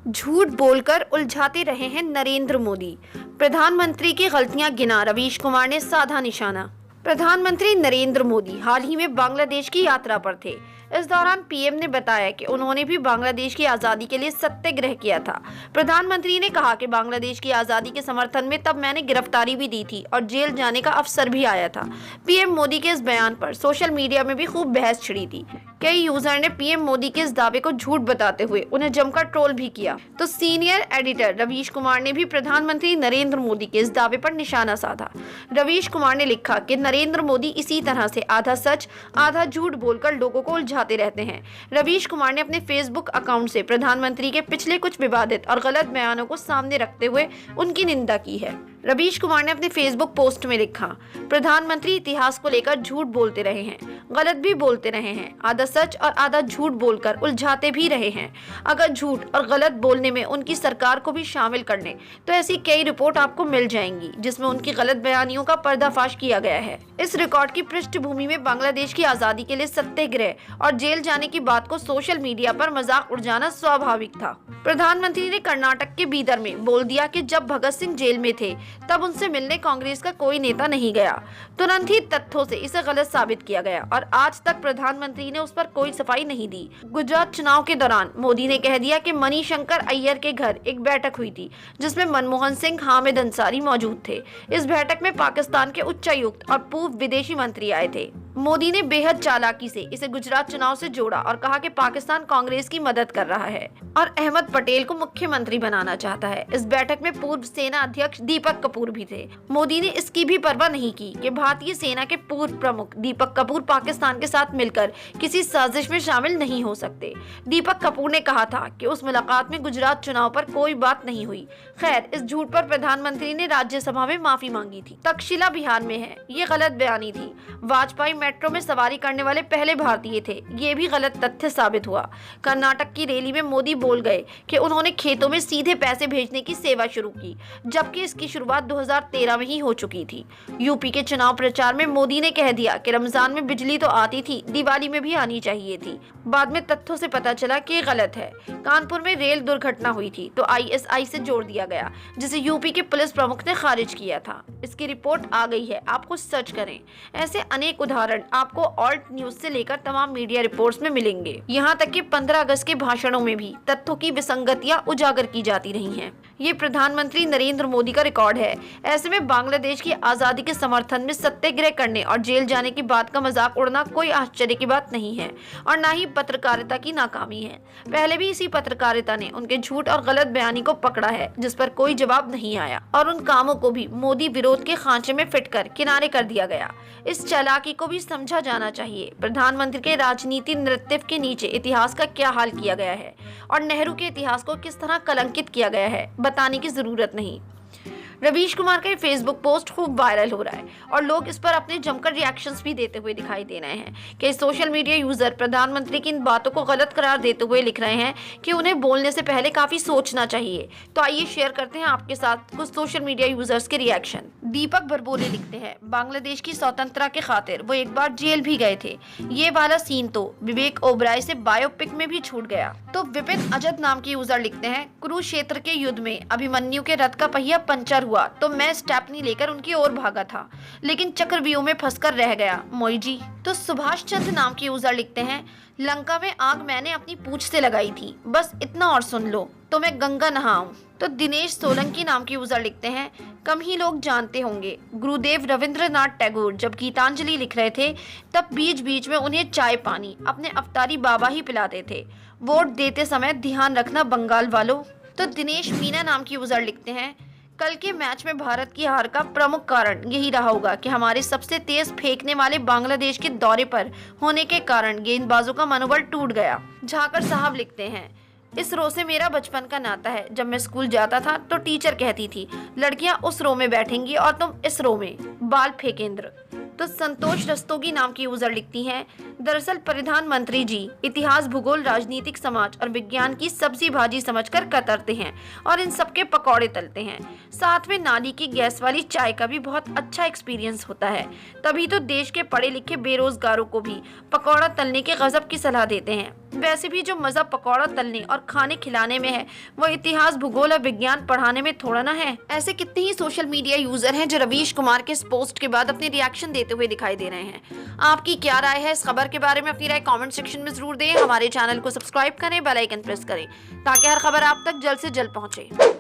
झूठ बोलकर उलझाते रहे हैं नरेंद्र मोदी। प्रधानमंत्री की गलतियां गिना रवीश कुमार ने साधा निशाना। प्रधानमंत्री नरेंद्र मोदी हाल ही में बांग्लादेश की यात्रा पर थे। इस दौरान पीएम ने बताया कि उन्होंने भी बांग्लादेश की आज़ादी के लिए सत्याग्रह किया था। प्रधानमंत्री ने कहा कि बांग्लादेश की आज़ादी के समर्थन में तब मैंने गिरफ्तारी भी दी थी और जेल जाने का अवसर भी आया था। पीएम मोदी के इस बयान पर सोशल मीडिया में भी खूब बहस छिड़ी थी। कई यूजर ने पीएम मोदी के इस दावे को झूठ बताते हुए उन्हें जमकर ट्रोल भी किया। तो सीनियर एडिटर रवीश कुमार ने भी प्रधानमंत्री नरेंद्र मोदी के इस दावे पर निशाना साधा। रवीश कुमार ने लिखा कि नरेंद्र मोदी इसी तरह से आधा सच आधा झूठ बोलकर लोगों को उलझाते रहते हैं। रवीश कुमार ने अपने फेसबुक अकाउंट से प्रधानमंत्री के पिछले कुछ विवादित और गलत बयानों को सामने रखते हुए उनकी निंदा की है। रवीश कुमार ने अपने फेसबुक पोस्ट में लिखा, प्रधानमंत्री इतिहास को लेकर झूठ बोलते रहे हैं, गलत भी बोलते रहे हैं, आधा सच और आधा झूठ बोलकर उलझाते भी रहे हैं। अगर झूठ और गलत बोलने में उनकी सरकार को भी शामिल कर लें तो ऐसी कई रिपोर्ट आपको मिल जाएंगी जिसमें उनकी गलत बयानियों का पर्दाफाश किया गया है। इस रिकॉर्ड की पृष्ठभूमि में बांग्लादेश की आजादी के लिए सत्याग्रह और जेल जाने की बात को सोशल मीडिया पर मजाक उड़ाना स्वाभाविक था। प्रधानमंत्री ने कर्नाटक के बीदर में बोल दिया कि जब भगत सिंह जेल में थे तब उनसे मिलने कांग्रेस का कोई नेता नहीं गया। तुरंत ही तथ्यों से इसे गलत साबित किया गया और आज तक प्रधानमंत्री ने उस पर कोई सफाई नहीं दी। गुजरात चुनाव के दौरान मोदी ने कह दिया कि मणिशंकर अय्यर के घर एक बैठक हुई थी जिसमें मनमोहन सिंह, हामिद अंसारी मौजूद थे। इस बैठक में पाकिस्तान के उच्चायुक्त और पूर्व विदेशी मंत्री आए थे। मोदी ने बेहद चालाकी से इसे गुजरात चुनाव से जोड़ा और कहा कि पाकिस्तान कांग्रेस की मदद कर रहा है और अहमद पटेल को मुख्यमंत्री बनाना चाहता है। इस बैठक में पूर्व सेना अध्यक्ष दीपक कपूर भी थे। मोदी ने इसकी भी परवाह नहीं की कि भारतीय सेना के पूर्व प्रमुख दीपक कपूर पाकिस्तान के साथ मिलकर किसी साजिश में शामिल नहीं हो सकते। दीपक कपूर ने कहा था कि उस मुलाकात में गुजरात चुनाव पर कोई बात नहीं हुई। खैर, इस झूठ पर प्रधानमंत्री ने राज्यसभा में माफी मांगी थी। तक्षशिला बिहार में है, ये गलत बयानी थी। वाजपेयी मेट्रो में सवारी करने वाले पहले भारतीय थे, ये भी गलत तथ्य साबित हुआ। कर्नाटक की रैली में मोदी बोल गए कि उन्होंने खेतों में सीधे पैसे भेजने की सेवा शुरू की, जबकि इसकी शुरुआत 2013 में ही हो चुकी थी। यूपी के चुनाव प्रचार में मोदी ने कह दिया कि रमजान में बिजली तो आती थी, दिवाली में भी आनी चाहिए थी। बाद में तथ्यों से पता चला कि गलत है। कानपुर में रेल दुर्घटना हुई थी तो आईएसआई से जोड़ दिया गया, जिसे यूपी के पुलिस प्रमुख ने खारिज किया था। इसकी रिपोर्ट आ गई है, आपको सर्च करें। ऐसे अनेक उदाहरण आपको ऑल्ट न्यूज से लेकर तमाम मीडिया रिपोर्ट्स में मिलेंगे। यहाँ तक कि 15 अगस्त के भाषणों में भी तथ्यों की विसंगतियां उजागर की जाती रही हैं। ये प्रधानमंत्री नरेंद्र मोदी का रिकॉर्ड है। ऐसे में बांग्लादेश की आजादी के समर्थन में सत्याग्रह करने और जेल जाने की बात का मजाक उड़ना कोई आश्चर्य की बात नहीं है और ना ही पत्रकारिता की नाकामी है। पहले भी इसी पत्रकारिता ने उनके झूठ और गलत बयानी को पकड़ा है जिस पर कोई जवाब नहीं आया और उन कामों को भी मोदी विरोध के खांचे में फिट कर किनारे कर दिया गया। इस चालाकी को भी समझा जाना चाहिए। प्रधानमंत्री के राजनीति नृत्य के नीचे इतिहास का क्या हाल किया गया है और नेहरू के इतिहास को किस तरह कलंकित किया गया है बताने की जरूरत नहीं। रवीश कुमार का फेसबुक पोस्ट खूब वायरल हो रहा है और लोग इस पर अपने जमकर रिएक्शंस भी देते हुए दिखाई दे रहे हैं। कई सोशल मीडिया यूजर प्रधानमंत्री की इन बातों को गलत करार देते हुए लिख रहे हैं कि उन्हें बोलने से पहले काफी सोचना चाहिए। तो आइए शेयर करते हैं आपके साथ कुछ सोशल मीडिया यूजर्स के रिएक्शन। दीपक बरबोले लिखते हैं, बांग्लादेश की स्वतंत्रता के खातिर वो एक बार जेल भी गए थे। ये वाला सीन तो विवेक ओबराय से बायोपिक में भी छूट गया। तो विपिन अजद नाम के यूजर लिखते हैं, कुरुक्षेत्र के युद्ध में अभिमन्यु के रथ का पहिया पंचर हुआ तो मैं स्टेपनी लेकर उनकी ओर भागा था, लेकिन चक्रव्यूह में फंसकर रह गया। मोई जी। तो सुभाष चंद्र नाम के यूजर लिखते हैं, लंका में आग मैंने अपनी पूंछ से लगाई थी, बस इतना और सुन लो तो मैं गंगा नहाऊं। तो दिनेश सोलंकी नाम के यूजर लिखते हैं, कम ही लोग जानते होंगे गुरुदेव रविंद्रनाथ टैगोर जब गीतांजलि लिख रहे थे तब बीच बीच में उन्हें चाय पानी अपने अवतारी बाबा ही पिलाते थे। वोट देते समय ध्यान रखना बंगाल वालों। तो दिनेश मीना नाम के यूजर लिखते हैं, कल के मैच में भारत की हार का प्रमुख कारण यही रहा होगा कि हमारे सबसे तेज फेंकने वाले बांग्लादेश के दौरे पर होने के कारण गेंदबाजों का मनोबल टूट गया। झाकर साहब लिखते हैं, इस रो से मेरा बचपन का नाता है। जब मैं स्कूल जाता था तो टीचर कहती थी, लड़कियां उस रो में बैठेंगी और तुम इस रो में, बाल फेंकेंद्र। तो संतोष रस्तोगी नाम की यूजर लिखती हैं, दरअसल प्रधानमंत्री जी इतिहास, भूगोल, राजनीतिक, समाज और विज्ञान की सब्जी भाजी समझकर कतरते हैं और इन सबके पकौड़े तलते हैं। साथ में नाली की गैस वाली चाय का भी बहुत अच्छा एक्सपीरियंस होता है। तभी तो देश के पढ़े लिखे बेरोजगारों को भी पकौड़ा तलने के गजब की सलाह देते हैं। वैसे भी जो मजा पकौड़ा तलने और खाने खिलाने में है वो इतिहास, भूगोल और विज्ञान पढ़ाने में थोड़ा ना है। ऐसे कितने ही सोशल मीडिया यूजर हैं जो रवीश कुमार के इस पोस्ट के बाद अपने रिएक्शन देते हुए दिखाई दे रहे हैं। आपकी क्या राय है इस खबर के बारे में? अपनी राय कमेंट सेक्शन में जरूर दें। हमारे चैनल को सब्सक्राइब करें, बेल आइकन प्रेस करें ताकि हर खबर आप तक जल्द से जल्द पहुंचे।